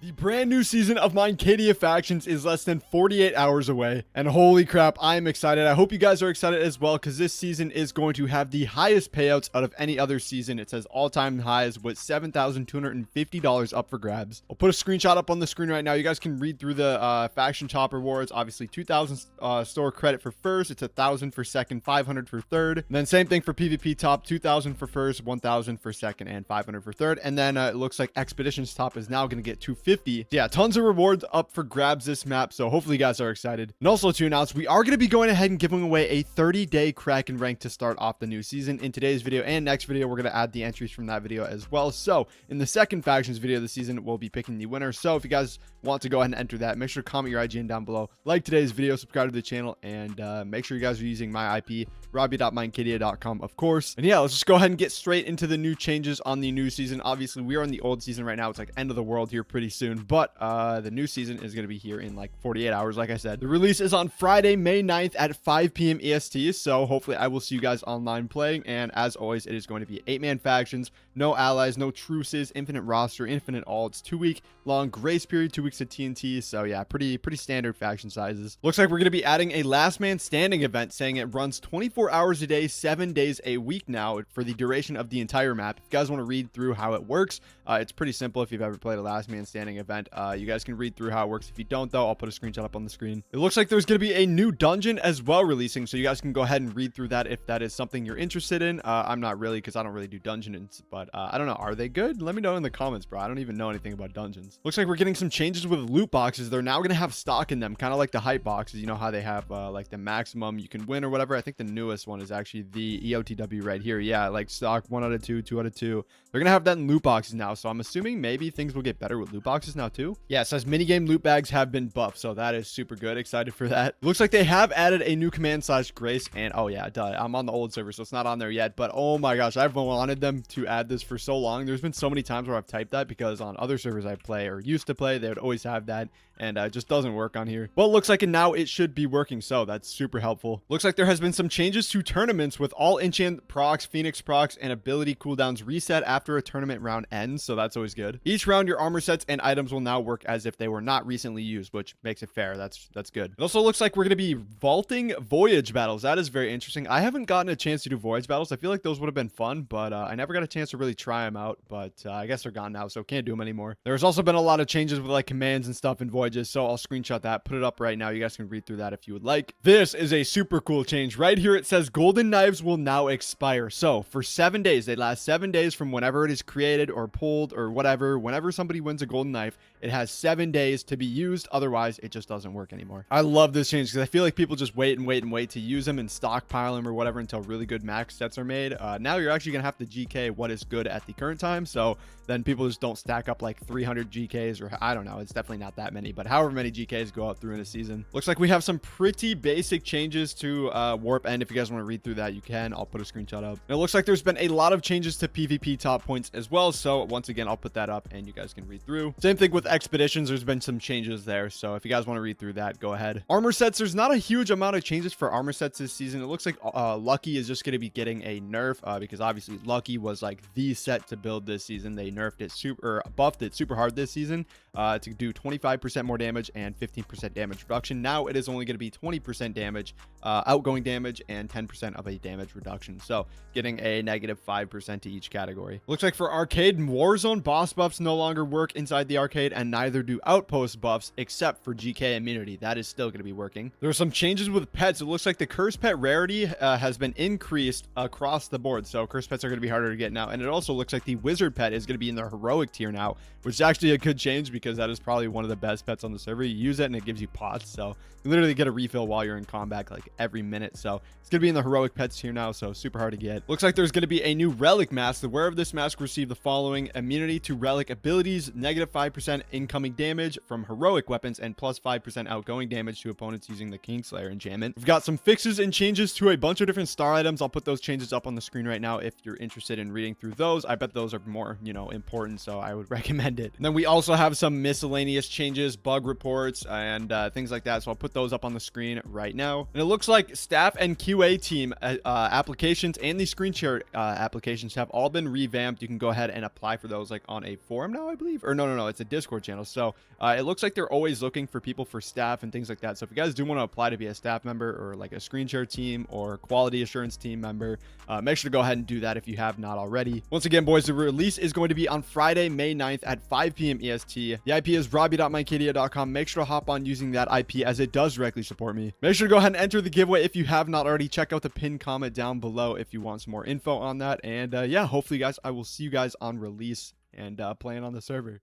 The brand new season of Minecadia Factions is less than 48 hours away, and holy crap, I am excited. I hope you guys are excited as well, because this season is going to have the highest payouts out of any other season. It says all-time highs with $7,250 up for grabs. I'll put a screenshot up on the screen right now. You guys can read through the faction top rewards. Obviously, 2,000 store credit for first. It's 1,000 for second, 500 for third. And then same thing for PvP top, 2,000 for first, 1,000 for second, and 500 for third. And then it looks like Expeditions top is now going to get 250. Yeah, tons of rewards up for grabs this map, so hopefully you guys are excited. And also to announce, we are going to be going ahead and giving away a 30-day Kraken rank to start off the new season. In today's video and next video, we're going to add the entries from that video as well. So in the second factions video of the season, we'll be picking the winner. So if you guys want to go ahead and enter that, make sure to comment your IGN down below, like today's video, subscribe to the channel, and make sure you guys are using my IP, rawbie.minecadia.com, of course. And yeah, let's just go ahead and get straight into the new changes on the new season. Obviously, we are in the old season right now. It's like end of the world here pretty soon, but the new season is going to be here in like 48 hours. Like I said, the release is on Friday, May 9th at 5 p.m. EST. So hopefully I will see you guys online playing. And as always, it is going to be 8-man factions, no allies, no truces, infinite roster, infinite alts, 2-week long grace period, 2 weeks of TNT. So yeah, pretty standard faction sizes. Looks like we're going to be adding a last man standing event, saying it runs 24 hours a day, 7 days a week now for the duration of the entire map. If you guys want to read through how it works, it's pretty simple. If you've ever played a last man standing event, you guys can read through how it works. If you don't, though, I'll put a screenshot up on the screen. It looks like there's going to be a new dungeon as well releasing, so you guys can go ahead and read through that if that is something you're interested in. I'm not really, because I don't really do dungeons, but I don't know. Are they good? Let me know in the comments, bro. I don't even know anything about dungeons. Looks like we're getting some changes with loot boxes. They're now going to have stock in them, kind of like the hype boxes. You know how they have like the maximum you can win or whatever. I think the newest one is actually the EOTW right here. Yeah, like stock 1 out of 2, 2 out of 2. They're going to have that in loot boxes now, so I'm assuming maybe things will get better with loot boxes now too. Yeah, it says minigame loot bags have been buffed, so that is super good. Excited for that. Looks like they have added a new command / grace, and oh yeah, duh, I'm on the old server, so it's not on there yet, but oh my gosh, I've wanted them to add this for so long. There's been so many times where I've typed that, because on other servers I play or used to play, they would always have that, and it just doesn't work on here. Well, it looks like now it should be working, so that's super helpful. Looks like there has been some changes to tournaments, with all enchant procs, phoenix procs, and ability cooldowns reset after a tournament round ends, so that's always good. Each round, your armor sets and items will now work as if they were not recently used, which makes it fair. That's good. It also looks like we're going to be vaulting voyage battles. That is very interesting. I haven't gotten a chance to do voyage battles. I feel like those would have been fun, but I never got a chance to really try them out, but I guess they're gone now, so can't do them anymore. There's also been a lot of changes with like commands and stuff in voyages, so I'll screenshot that, put it up right now. You guys can read through that if you would like. This is a super cool change. Right here it says golden knives will now expire. So for 7 days, they last 7 days from whenever it is created or pulled or whatever. Whenever somebody wins a golden knife, it has 7 days to be used. Otherwise, it just doesn't work anymore. I love this change, because I feel like people just wait to use them and stockpile them or whatever until really good max sets are made. Now you're actually gonna have to GK what is good at the current time, so then people just don't stack up like 300 GKs, or I don't know, it's definitely not that many, but however many GKs go out through in a season. Looks like we have some pretty basic changes to warp end. If you guys want to read through that, you can. I'll put a screenshot up. And it looks like there's been a lot of changes to PvP top points as well, so once again, I'll put that up and you guys can read through. Same thing with expeditions. There's been some changes there, so if you guys want to read through that, go ahead. Armor sets, there's not a huge amount of changes for armor sets this season. It looks like Lucky is just going to be getting a nerf, because obviously Lucky was like the set to build this season. They nerfed it buffed it super hard this season to do 25% more damage and 15% damage reduction. Now it is only going to be 20% damage outgoing damage and 10% of a damage reduction, so getting a -5% to each category. Looks like for arcade, Warzone boss buffs no longer work inside the arcade, and neither do outpost buffs, except for GK immunity. That is still going to be working. There are some changes with pets. It looks like the curse pet rarity has been increased across the board, so curse pets are going to be harder to get now. And it also looks like the wizard pet is going to be in the heroic tier now, which is actually a good change, because that is probably one of the best pets on the server. You use it and it gives you pots, so you literally get a refill while you're in combat like every minute. So it's going to be in the heroic pets tier now, so super hard to get. Looks like there's going to be a new relic mask. The wearer of this mask receive the following: immunity to relic abilities, -5% incoming damage from heroic weapons, and +5% outgoing damage to opponents using the Kingslayer enchantment. We've got some fixes and changes to a bunch of different star items. I'll put those changes up on the screen right now if you're interested in reading through those. I bet those are more, important, so I would recommend it. And then we also have some miscellaneous changes, bug reports, and things like that, so I'll put those up on the screen right now. And it looks like staff and QA team applications and the screen share applications have all been revamped. You can go ahead and apply for those like on a forum now, I believe, or no, It's a Discord channel. So it looks like they're always looking for people for staff and things like that. So if you guys do want to apply to be a staff member or like a screen share team or quality assurance team member, make sure to go ahead and do that if you have not already. Once again, boys, the release is going to be on Friday, May 9th at 5 p.m. EST. The IP is rawbie.minecadia.com. Make sure to hop on using that IP as it does directly support me. Make sure to go ahead and enter the giveaway if you have not already. Check out the pinned comment down below if you want some more info on that. And yeah, hopefully guys, I will see you guys on release and playing on the server.